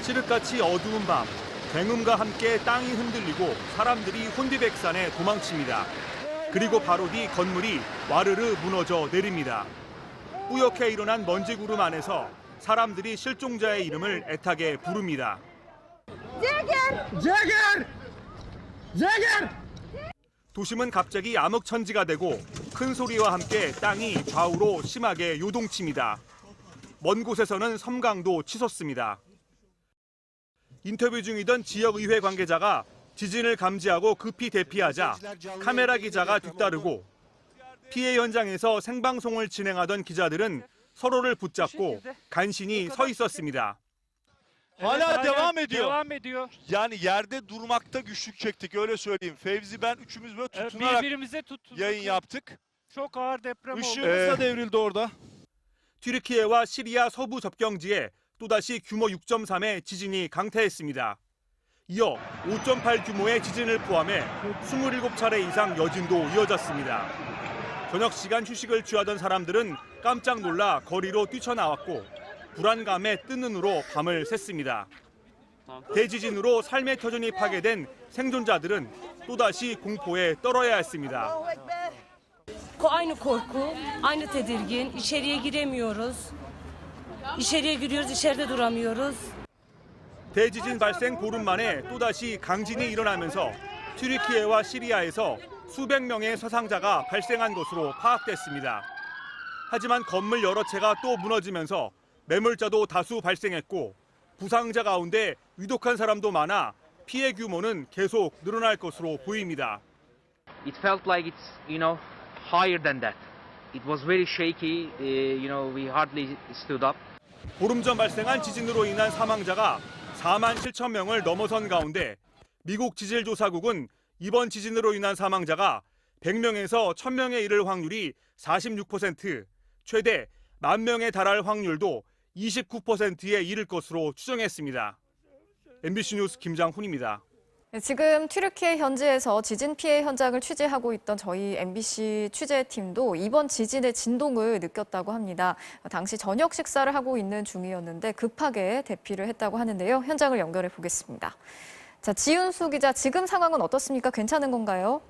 칠흑같이 어두운 밤, 굉음과 함께 땅이 흔들리고 사람들이 혼비백산에 도망칩니다. 그리고 바로 뒤 건물이 와르르 무너져 내립니다. 뿌옇게 일어난 먼지 구름 안에서 사람들이 실종자의 이름을 애타게 부릅니다. 도심은 갑자기 암흑천지가 되고 큰 소리와 함께 땅이 좌우로 심하게 요동칩니다. 먼 곳에서는 섬광도 치솟습니다. 인터뷰 중이던 지역의회 관계자가 지진을 감지하고 급히 대피하자 카메라 기자가 뒤따르고 피해 현장에서 생방송을 진행하던 기자들은 서로를 붙잡고 간신히 서 있었습니다. Hala devam ediyor. Devam ediyor. Yani yerde durmakta güçlük çektik öyle söyleyeyim. Fevzi ben üçümüz böyle tutunarak Birbirimize tutunduk. yayın yaptık. Çok ağır deprem oldu. Işığımız da devrildi orada. 튀르키예와 시리아 서부 접경지에 또다시 규모 6.3의 지진이 강타했습니다. 이어 5.8 규모의 지진을 포함해 27차례 이상 여진도 이어졌습니다. 저녁 시간 휴식을 취하던 사람들은 깜짝 놀라 거리로 뛰쳐나왔고 불안감에 뜬 눈으로 밤을 샜습니다. 대지진으로 삶의 터전이 파괴된 생존자들은 또다시 공포에 떨어야 했습니다. Aynı korku, aynı tedirgin. İçeriye giremiyoruz. İçeriye giriyoruz, içeride duramıyoruz. 대지진 발생 보름 만에 또다시 강진이 일어나면서 튀르키예와 시리아에서 수백 명의 사상자가 발생한 것으로 파악됐습니다. 하지만 건물 여러 채가 또 무너지면서 매몰자도 다수 발생했고 부상자 가운데 위독한 사람도 많아 피해 규모는 계속 늘어날 것으로 보입니다. It felt like it's, higher than that. It was very shaky, we hardly stood up. 보름 전 발생한 지진으로 인한 사망자가 4만 7천 명을 넘어선 가운데 미국 지질조사국은 이번 지진으로 인한 사망자가 100명에서 1000명에 이를 확률이 46%, 최대 10,000명에 달할 확률도 29%에 이를 것으로 추정했습니다. MBC 뉴스 김장훈입니다. 네, 지금 튀르키예 현지에서 지진 피해 현장을 취재하고 있던 저희 MBC 취재팀도 이번 지진의 진동을 느꼈다고 합니다. 당시 저녁 식사를 하고 있는 중이었는데 급하게 대피를 했다고 하는데요. 현장을 연결해 보겠습니다. 자, 지윤수 기자, 지금 상황은 어떻습니까? 괜찮은 건가요?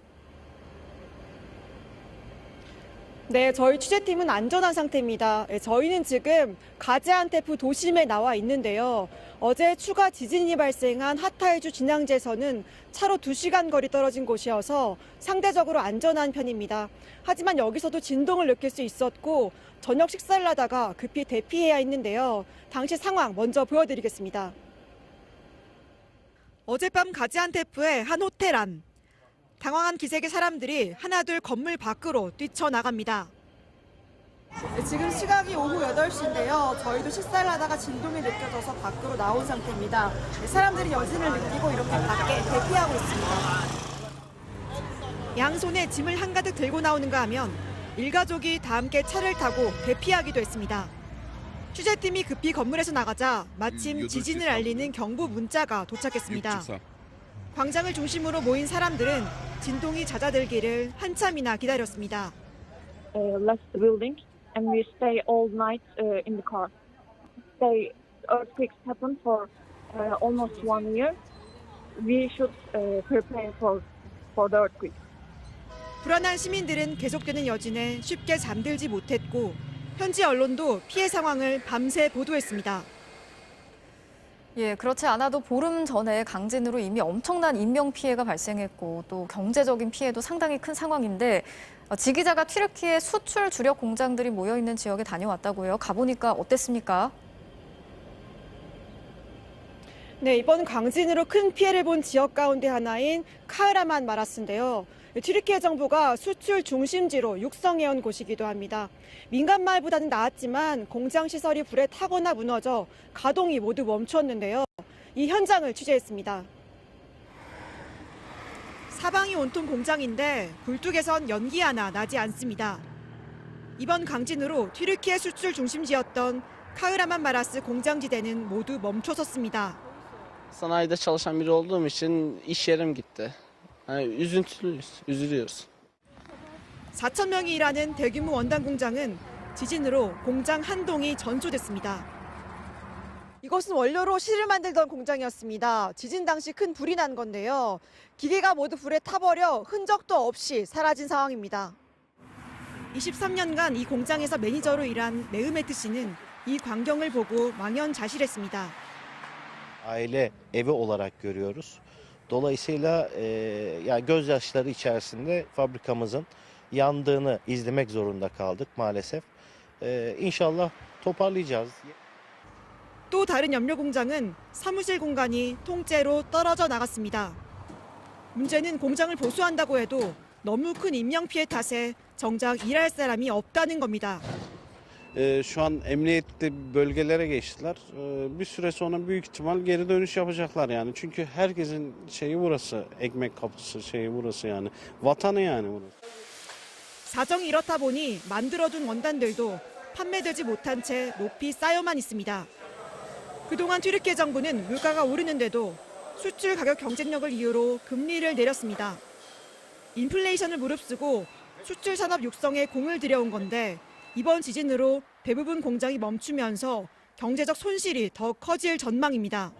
네, 저희 취재팀은 안전한 상태입니다. 저희는 지금 가지안테프 도심에 나와 있는데요. 어제 추가 지진이 발생한 하타이주 진앙지에서는 차로 2시간 거리 떨어진 곳이어서 상대적으로 안전한 편입니다. 하지만 여기서도 진동을 느낄 수 있었고 저녁 식사를 하다가 급히 대피해야 했는데요. 당시 상황 먼저 보여드리겠습니다. 어젯밤 가지안테프의 한 호텔 안. 당황한 기색의 사람들이 하나둘 건물 밖으로 뛰쳐나갑니다. 지금 시각이 오후 8시인데요. 저희도 식사를 하다가 진동이 느껴져서 밖으로 나온 상태입니다. 사람들이 여진을 느끼고 이렇게 밖에 대피하고 있습니다. 양손에 짐을 한가득 들고 나오는가 하면 일가족이 다 함께 차를 타고 대피하기도 했습니다. 취재팀이 급히 건물에서 나가자 마침 지진을 알리는 경보 문자가 도착했습니다. 광장을 중심으로 모인 사람들은 진동이 잦아들기를 한참이나 기다렸습니다. Left the building and we stay all night in the car. The earthquakes happen for almost 1 year. We should prepare for the earthquake. 불안한 시민들은 계속되는 여진에 쉽게 잠들지 못했고 현지 언론도 피해 상황을 밤새 보도했습니다. 예, 그렇지 않아도 보름 전에 강진으로 이미 엄청난 인명피해가 발생했고 또 경제적인 피해도 상당히 큰 상황인데 지 기자가 튀르키예 수출 주력 공장들이 모여있는 지역에 다녀왔다고요. 가보니까 어땠습니까? 네, 이번 강진으로 큰 피해를 본 지역 가운데 하나인 카흐라만 마라스인데요. 튀르키예 정부가 수출 중심지로 육성해온 곳이기도 합니다. 민간 마을보다는 나았지만 공장 시설이 불에 타거나 무너져 가동이 모두 멈췄는데요. 이 현장을 취재했습니다. 사방이 온통 공장인데 굴뚝에선 연기 하나 나지 않습니다. 이번 강진으로 튀르키예 수출 중심지였던 카흐라만 마라스 공장지대는 모두 멈춰섰습니다. Sanayide çalışan biri olduğum için iş yerim gitti. üzüntülüyüz, üzülüyoruz. 4천 명이 일하는 대규모 원단 공장은 지진으로 공장 한 동이 전소됐습니다. 이것은 원료로 실을 만들던 공장이었습니다. 지진 당시 큰 불이 난 건데요. 기계가 모두 불에 타버려 흔적도 없이 사라진 상황입니다. 23년간 이 공장에서 매니저로 일한 메흐메트 씨는 이 광경을 보고 망연자실했습니다. Aile evi olarak görüyoruz. Dolayısıyla yani gözyaşları içerisinde fabrikamızın yandığını izlemek zorunda kaldık maalesef. İnşallah toparlayacağız. 또 다른 염료 공장은 사무실 공간이 통째로 떨어져 나갔습니다. 문제는 공장을 보수한다고 해도 너무 큰 인명피해 탓에 정작 일할 사람이 없다는 겁니다. Şu an emniyetli bölgelere geçtiler. Bir süre sonra büyük ihtimal geri dönüş yapacaklar yani. Çünkü herkesin şeyi burası, ekmek kapısı şeyi burası yani. Vatanı yani burası. 사정이 이렇다 보니 만들어둔 원단들도 판매되지 못한 채 높이 쌓여만 있습니다. 그동안 튀르키예 정부는 물가가 오르는데도 수출 가격 경쟁력을 이유로 금리를 내렸습니다. 인플레이션을 무릅쓰고 수출 산업 육성에 공을 들여온 건데 이번 지진으로 대부분 공장이 멈추면서 경제적 손실이 더 커질 전망입니다.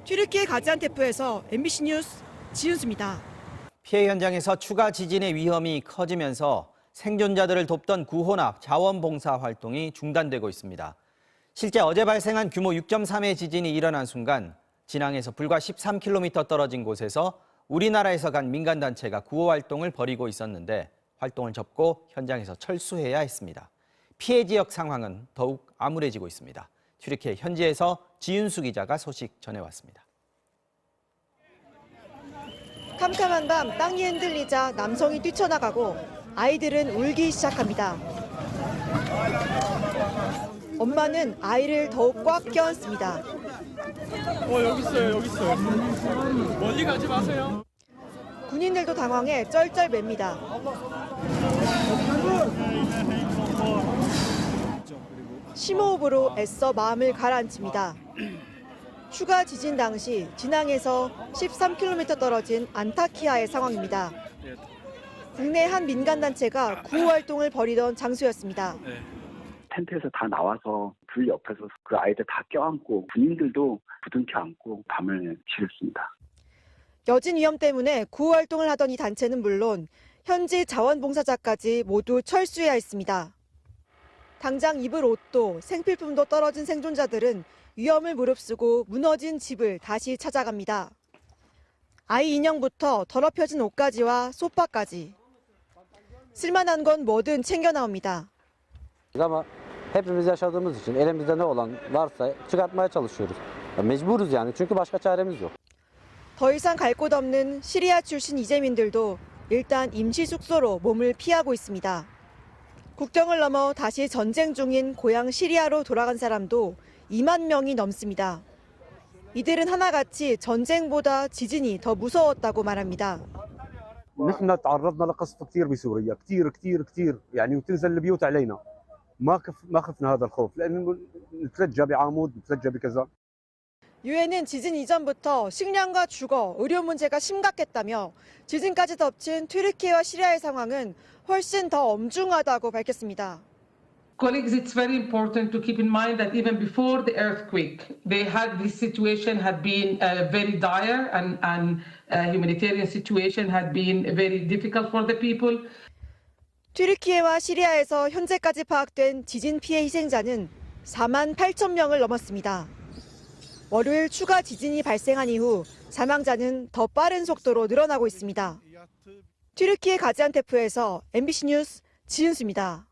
튀르키예 가지안테프에서 MBC 뉴스 지윤수입니다. 피해 현장에서 추가 지진의 위험이 커지면서 생존자들을 돕던 구호나 자원봉사 활동이 중단되고 있습니다. 실제 어제 발생한 규모 6.3의 지진이 일어난 순간 진앙에서 불과 13km 떨어진 곳에서 우리나라에서 간 민간단체가 구호 활동을 벌이고 있었는데 활동을 접고 현장에서 철수해야 했습니다. 피해 지역 상황은 더욱 암울해지고 있습니다. 튀르키예 현지에서 지윤수 기자가 소식 전해왔습니다. 캄캄한 밤 땅이 흔들리자 남성이 뛰쳐나가고 아이들은 울기 시작합니다. 엄마는 아이를 더욱 꽉 껴안습니다. 여기 있어요. 멀리 가지 마세요. 군인들도 당황해 쩔쩔맵니다. 심호흡으로 애써 마음을 가라앉힙니다. 추가 지진 당시 진앙에서 13km 떨어진 안타키아의 상황입니다. 국내 한 민간단체가 구호 활동을 벌이던 장소였습니다. 텐트에서 다 나와서 불 옆에서 그 아이들 다 껴안고 군인들도 부둥켜 안고 밤을 지냈습니다. 여진 위험 때문에 구호 활동을 하던 이 단체는 물론 현지 자원봉사자까지 모두 철수해야 했습니다. 당장 입을 옷도 생필품도 떨어진 생존자들은 위험을 무릅쓰고 무너진 집을 다시 찾아갑니다. 아이 인형부터 더럽혀진 옷가지와 소파까지. 쓸만한 건 뭐든 챙겨 나옵니다. Ama hepimiz yaşadığımız için elimizde ne olan varsa çıkartmaya çalışıyoruz. Mecburuz yani çünkü başka çaremiz yok. 더 이상 갈 곳 없는 시리아 출신 이재민들도 일단 임시 숙소로 몸을 피하고 있습니다. 국경을 넘어 다시 전쟁 중인 고향 시리아로 돌아간 사람도 2만 명이 넘습니다. 이들은 하나같이 전쟁보다 지진이 더 무서웠다고 말합니다. نحن تعرضنا لقصف كثير بسوريا كثير يعني وتنزل البيوت علينا ما خفنا هذا الخوف لانه نتلجى بعمود نتلجى بكذا. 유엔은 지진 이전부터 식량과 주거, 의료 문제가 심각했다며 지진까지 덮친 튀르키예와 시리아의 상황은 훨씬 더 엄중하다고 밝혔습니다. Colleagues, it's very important to keep in mind that even before the earthquake, this situation had been very dire and humanitarian situation had been very difficult for the people. 튀르키예와 시리아에서 현재까지 파악된 지진 피해 희생자는 4만 8천 명을 넘었습니다. 월요일 추가 지진이 발생한 이후 사망자는 더 빠른 속도로 늘어나고 있습니다. 튀르키예 가지안테프에서 MBC 뉴스 지윤수입니다.